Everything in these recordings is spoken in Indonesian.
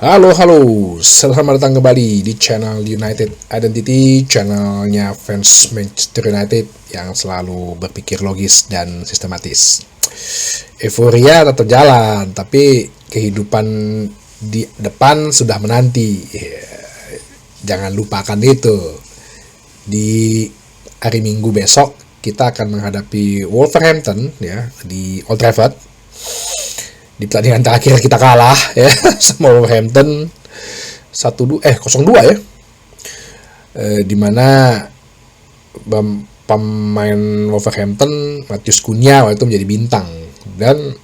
Halo, selamat datang kembali di channel United Identity, channelnya fans Manchester United yang selalu berpikir logis dan sistematis. Euforia tetap jalan, tapi kehidupan di depan sudah menanti. Jangan lupakan itu. Di hari Minggu besok kita akan menghadapi Wolverhampton ya di Old Trafford. Di pertandingan terakhir kita kalah ya sama Wolverhampton 0-2 ya. Di mana pemain Wolverhampton Matheus Cunha waktu itu menjadi bintang, dan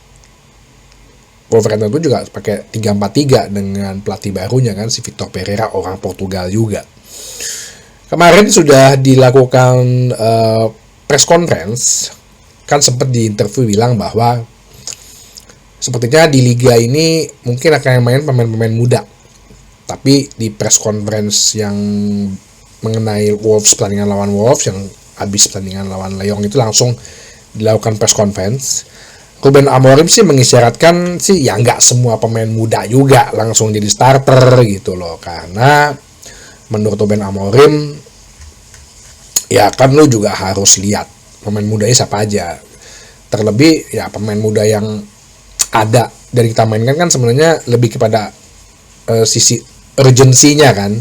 Wolverhampton itu juga pakai 3-4-3 dengan pelatih barunya kan, si Vitor Pereira, orang Portugal juga. Kemarin sudah dilakukan press conference, kan sempat di interview bilang bahwa sepertinya di liga ini mungkin akan main pemain-pemain muda. Tapi di press conference yang mengenai Wolves, pertandingan lawan Wolves yang habis pertandingan lawan Lyon itu langsung dilakukan press conference. Ruben Amorim sih mengisyaratkan sih ya nggak semua pemain muda juga langsung jadi starter gitu loh. Karena menurut Ruben Amorim ya kan lu juga harus lihat pemain mudanya siapa aja. Terlebih ya pemain muda yang ada dari kita mainkan kan sebenarnya lebih kepada sisi urgensinya kan,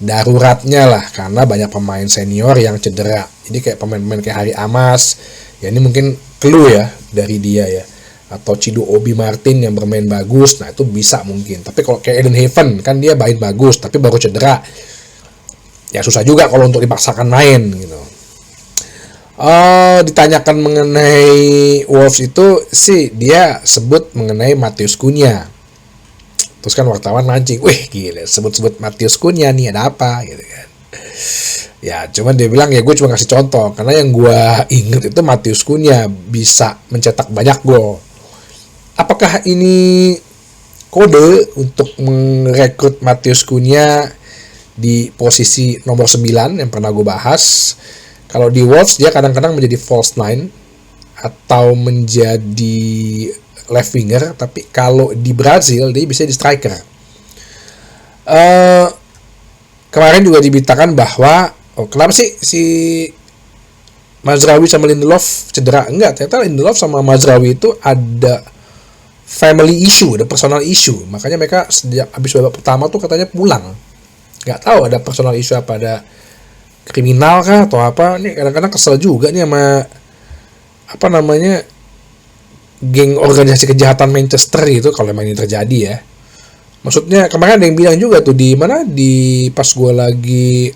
daruratnya lah, karena banyak pemain senior yang cedera. Jadi kayak pemain-pemain kayak Harry Amas ya, ini mungkin clue ya dari dia ya, atau Chido Obi Martin yang bermain bagus, nah itu bisa mungkin. Tapi kalau kayak Eden Haven kan dia main bagus tapi baru cedera, ya susah juga kalau untuk dipaksakan main gitu. Ditanyakan mengenai Wolves itu sih dia sebut mengenai Matheus Cunha. Terus kan wartawan mancing, wih gila sebut-sebut Matheus Cunha nih, ada apa gitu kan. Ya cuman dia bilang ya gue cuma kasih contoh, karena yang gue inget itu Matheus Cunha bisa mencetak banyak gol. Apakah ini kode untuk merekrut Matheus Cunha di posisi nomor 9 yang pernah gue bahas? Kalau di Wolves dia kadang-kadang menjadi false nine atau menjadi left winger, tapi kalau di Brazil dia bisa di striker. Kemarin juga diberitakan bahwa kenapa sih si Mazraoui sama Lindelof cedera? Enggak, ternyata Lindelof sama Mazraoui itu ada family issue, ada personal issue. Makanya mereka sejak habis babak pertama tuh katanya pulang. Nggak tahu ada personal issue apa, ada kriminal kah atau apa. Nih kadang-kadang kesel juga nih sama apa namanya geng organisasi kejahatan Manchester gitu kalau memang ini terjadi ya. Maksudnya kemarin ada yang bilang juga tuh di mana, di pas gue lagi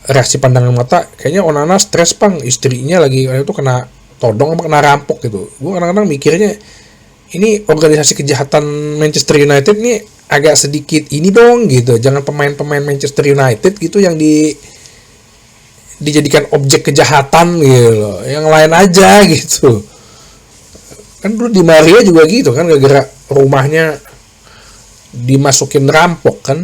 reaksi pandangan mata, kayaknya Onana stres pang, istrinya lagi itu kena todong apa kena rampok gitu. Gue kadang-kadang mikirnya ini organisasi kejahatan Manchester United nih agak sedikit ini dong gitu. Jangan pemain-pemain Manchester United gitu yang dijadikan objek kejahatan gitu loh. Yang lain aja gitu. Kan dulu di Maria juga gitu kan, gara-gara rumahnya dimasukin rampok kan.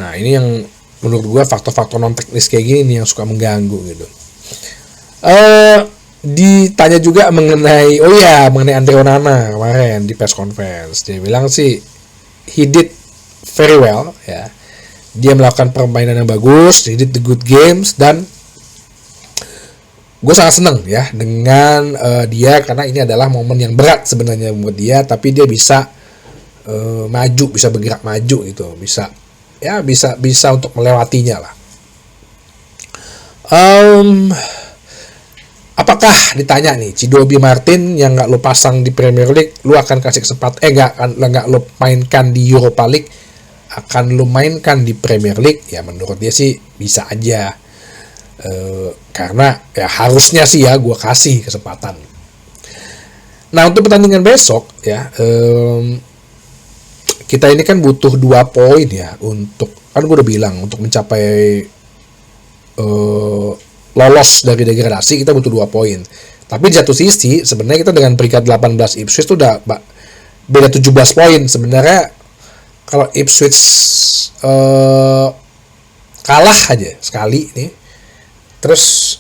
Nah ini yang menurut gua faktor-faktor non teknis kayak gini nih yang suka mengganggu gitu. Ditanya juga mengenai Andre Onana kemarin di press conference. Dia bilang sih he did very well ya. Dia melakukan permainan yang bagus, he did the good games, dan gue sangat seneng ya dengan dia, karena ini adalah momen yang berat sebenarnya buat dia, tapi dia bisa maju, bisa bergerak maju gitu, bisa untuk melewatinya lah. Apakah ditanya nih, Chido Obi Martin yang nggak lo pasang di Premier League, lo akan kasih kesempatan nggak lo mainkan di Europa League, akan lo mainkan di Premier League? Ya menurut dia sih bisa aja, karena ya harusnya sih ya gue kasih kesempatan. Nah untuk pertandingan besok ya, kita ini kan butuh 2 poin ya, untuk kan gue udah bilang untuk mencapai lolos dari degradasi kita butuh 2 poin. Tapi di satu sisi sebenarnya kita dengan peringkat 18 Ipswich itu udah beda 17 poin sebenarnya. Kalau Ipswich kalah aja sekali nih, terus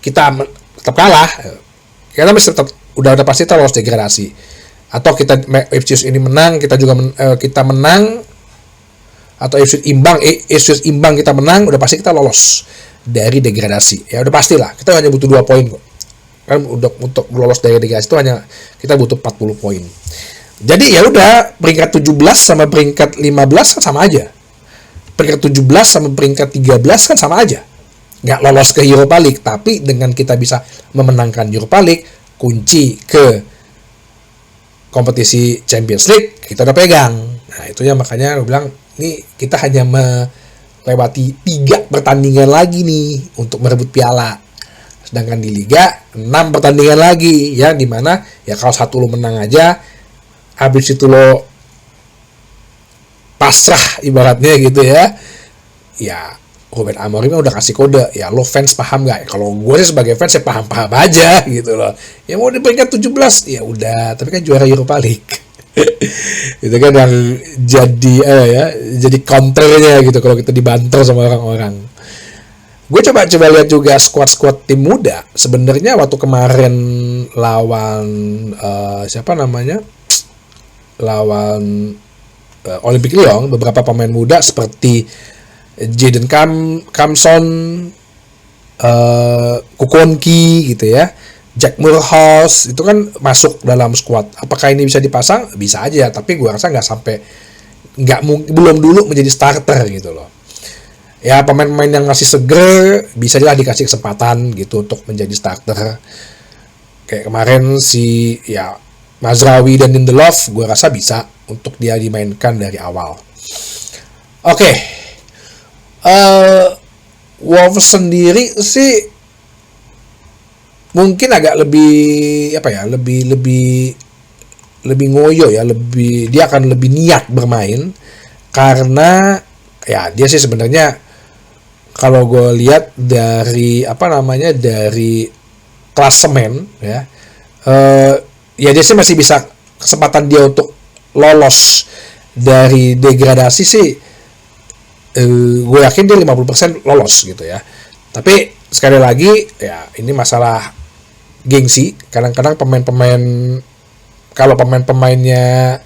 kita tetap kalah, kita masih tetap udah pasti kita lolos degradasi. atau Ipswich ini menang, kita juga kita menang, atau Ipswich imbang kita menang, udah pasti kita lolos dari degradasi. Ya udah pastilah, kita hanya butuh 2 poin kok. Kan untuk lolos dari degradasi itu hanya kita butuh 40 poin. Jadi ya udah, peringkat 17 sama peringkat 15 kan sama aja. Peringkat 17 sama peringkat 13 kan sama aja. Nggak lolos ke Europa League, tapi dengan kita bisa memenangkan Europa League, kunci ke kompetisi Champions League kita udah pegang. Nah itu ya makanya gue bilang, ini kita hanya melewati 3 pertandingan lagi nih untuk merebut piala. Sedangkan di Liga 6 pertandingan lagi, ya dimana ya kalau 1 lo menang aja, habis itu lo pasrah ibaratnya gitu ya. Ya Ruben Amorim udah kasih kode, ya lo fans paham gak? Kalau gue sih sebagai fans, saya paham-paham aja gitu loh. Ya mau di peringkat 17, ya udah, tapi kan juara Europa League. Itu kan yang jadi counternya gitu kalau kita dibanter sama orang-orang. Gue coba lihat juga squad tim muda. Sebenarnya waktu kemarin lawan lawan Olympique Lyon, beberapa pemain muda seperti Jadon Kamson, Kukonki gitu ya, Jack Mulhouse, itu kan masuk dalam squad. Apakah ini bisa dipasang? Bisa aja, tapi gue rasa belum dulu menjadi starter gitu loh. Ya pemain-pemain yang masih seger bisa lah dikasih kesempatan gitu untuk menjadi starter. Kayak kemarin si Mazraoui dan Lindelof, gue rasa bisa untuk dia dimainkan dari awal. Oke. Wolves sendiri sih mungkin agak lebih lebih ngoyo ya, dia akan lebih niat bermain, karena ya dia sih sebenarnya kalau gue lihat dari dari klasemen ya, ya dia sih masih bisa, kesempatan dia untuk lolos dari degradasi sih gue yakin dia 50% lolos gitu ya. Tapi sekali lagi ya, ini masalah gengsi. Kadang-kadang kalau pemain-pemainnya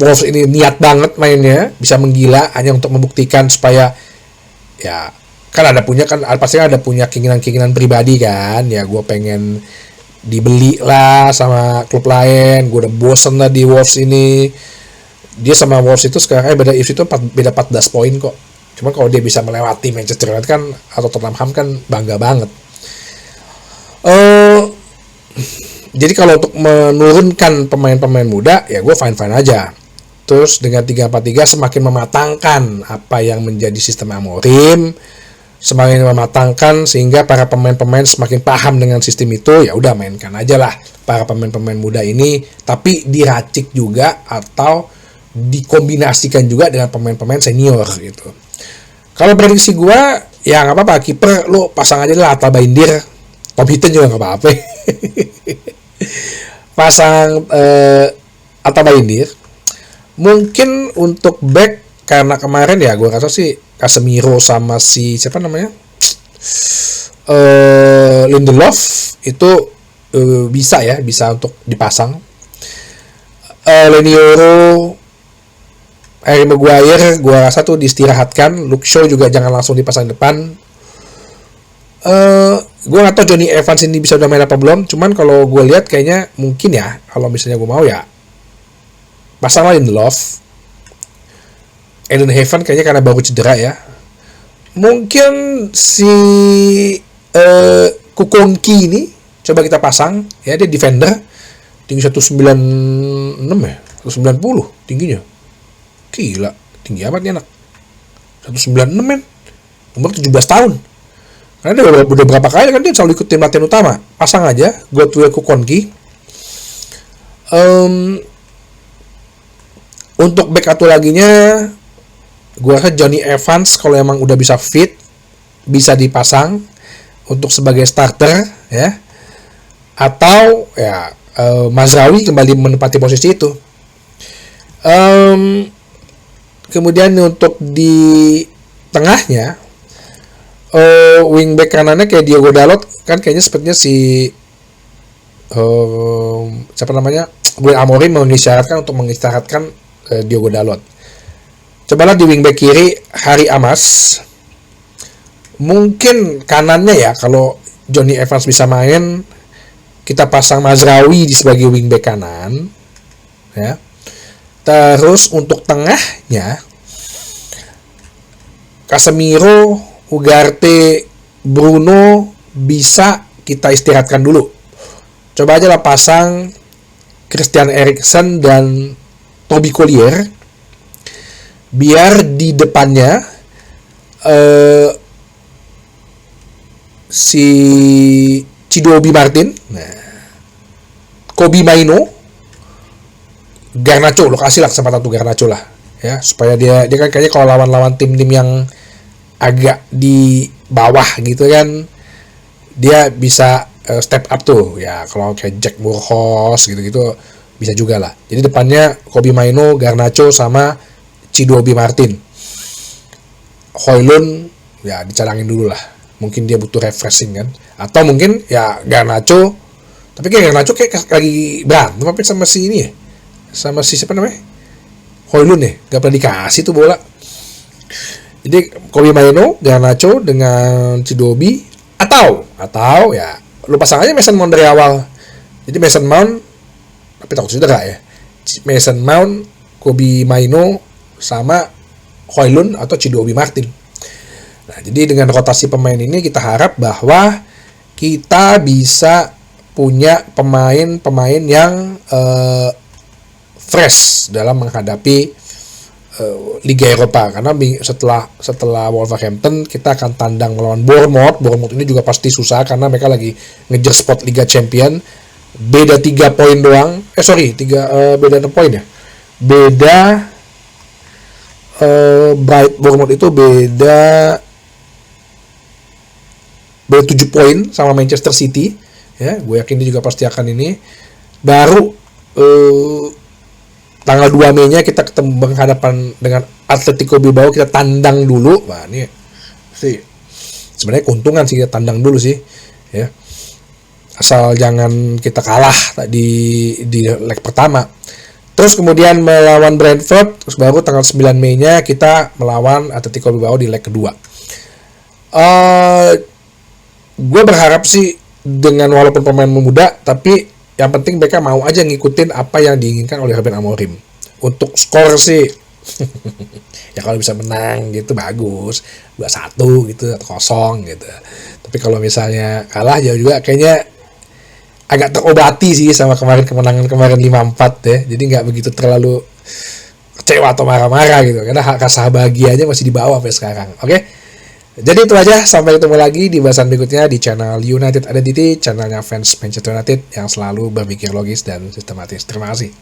Wolves ini niat banget mainnya, bisa menggila hanya untuk membuktikan supaya ya kan pasti ada punya keinginan pribadi kan. Ya gue pengen dibeli lah sama klub lain, gue udah bosen lah di Wolves ini. Dia sama Wolves itu sekarang beda 14 poin kok. Cuma kalau dia bisa melewati Manchester United kan atau Tottenham kan bangga banget. Jadi kalau untuk menurunkan pemain-pemain muda, ya gue fine-fine aja. Terus dengan 3-4-3 semakin mematangkan apa yang menjadi sistem Amorim, semakin mematangkan sehingga para pemain-pemain semakin paham dengan sistem itu. Ya udah, mainkan aja lah para pemain-pemain muda ini, tapi diracik juga atau dikombinasikan juga dengan pemain-pemain senior gitu. Kalau prediksi gue, ya nggak apa-apa, kiper lo pasang aja lah Atal Baindir, Tom Hinton juga nggak apa-apa. Pasang Atal Baindir. Mungkin untuk back, karena kemarin ya gue rasa sih Casemiro sama si Lindelof itu bisa untuk dipasang. Lenioro, Harry Maguire gue rasa tuh diistirahatkan. Luke Shaw juga jangan langsung dipasang depan. Gue gak tau Johnny Evans ini bisa udah main apa belum. Cuman kalau gue lihat kayaknya mungkin ya, kalau misalnya gue mau ya pasang Lindelof. Eden Haven kayaknya karena baru cedera ya. Mungkin si Kukonki ini coba kita pasang ya, dia defender tinggi 196 ya, 190 tingginya. Gila, tinggi amat nih anak. 196 men. Umur 17 tahun. Karena dia udah berapa kali kan dia selalu ikut tim latihan utama. Pasang aja Godwin Kukonki. Untuk back satu laginya, gue rasa Johnny Evans kalau emang udah bisa fit, bisa dipasang untuk sebagai starter ya. Atau ya Mazraoui kembali menempati posisi itu. Kemudian untuk di tengahnya, wingback kanannya kayak Diogo Dalot kan kayaknya sepertinya si siapa namanya, Ruben Amorim mengisyaratkan untuk Diogo Dalot. Cobalah di wingback kiri Hari Amas, mungkin kanannya ya kalau Johnny Evans bisa main, kita pasang Mazraoui di sebagai wingback kanan ya. Terus untuk tengahnya Casemiro, Ugarte, Bruno bisa kita istirahatkan dulu. Coba aja lah pasang Christian Eriksen dan Toby Collier, biar di depannya si Chidobe Martin, Kobbie Mainoo, Garnacho, lo kasih lah kesempatan tuh Garnacho lah ya, supaya dia kan kayaknya kalau lawan tim-tim yang agak di bawah gitu kan, dia bisa step up tuh ya. Kalau kayak Jack Murhos gitu-gitu bisa juga lah. Jadi depannya Kobbie Mainoo, Garnacho sama Chidobe Martin. Højlund ya dicadangin dulu lah, mungkin dia butuh refreshing kan, atau mungkin ya Garnacho, tapi kayak Garnacho kayak lagi berantem apa sama si ini ya, sama si siapa namanya, Højlund ya, gak pernah dikasih tuh bola. Jadi Kobbie Mainoo, Garnacho dengan Chidobe, atau ya lu pasang aja Mason Mount dari awal. Jadi Mason Mount, tapi takut cedera ya, Mason Mount, Kobbie Mainoo sama Højlund atau Chidobe Martin. Nah, jadi dengan rotasi pemain ini kita harap bahwa kita bisa punya pemain-pemain yang fresh dalam menghadapi Liga Eropa, karena setelah Wolverhampton kita akan tandang melawan Bournemouth. Bournemouth ini juga pasti susah karena mereka lagi ngejar spot Liga Champion. Beda 3 poin doang. Beda 6 poin ya. Beda Bournemouth itu beda 7 poin sama Manchester City ya. Gue yakin dia juga pasti akan ini. Baru tanggal 2 Mei-nya kita ketemu berhadapan dengan Atletico Bilbao, kita tandang dulu. Wah, ini sih sebenarnya keuntungan sih kita tandang dulu sih ya. Asal jangan kita kalah di leg pertama. Terus kemudian melawan Brentford, terus baru tanggal 9 Mei-nya kita melawan Atletico Bilbao di leg kedua. Gue berharap sih dengan walaupun pemain muda, tapi yang penting mereka mau aja ngikutin apa yang diinginkan oleh Ruben Amorim. Untuk skor sih ya kalau bisa menang gitu bagus, 2-1 gitu atau 0 gitu. Tapi kalau misalnya kalah jauh juga kayaknya agak terobati sih sama kemenangan kemarin 5-4 ya. Jadi nggak begitu terlalu kecewa atau marah-marah gitu, karena rasa bahagianya masih di bawah sampai sekarang. Oke? Jadi itu aja, sampai ketemu lagi di bahasan berikutnya di channel United Identity, channelnya fans Manchester United yang selalu berpikir logis dan sistematis. Terima kasih.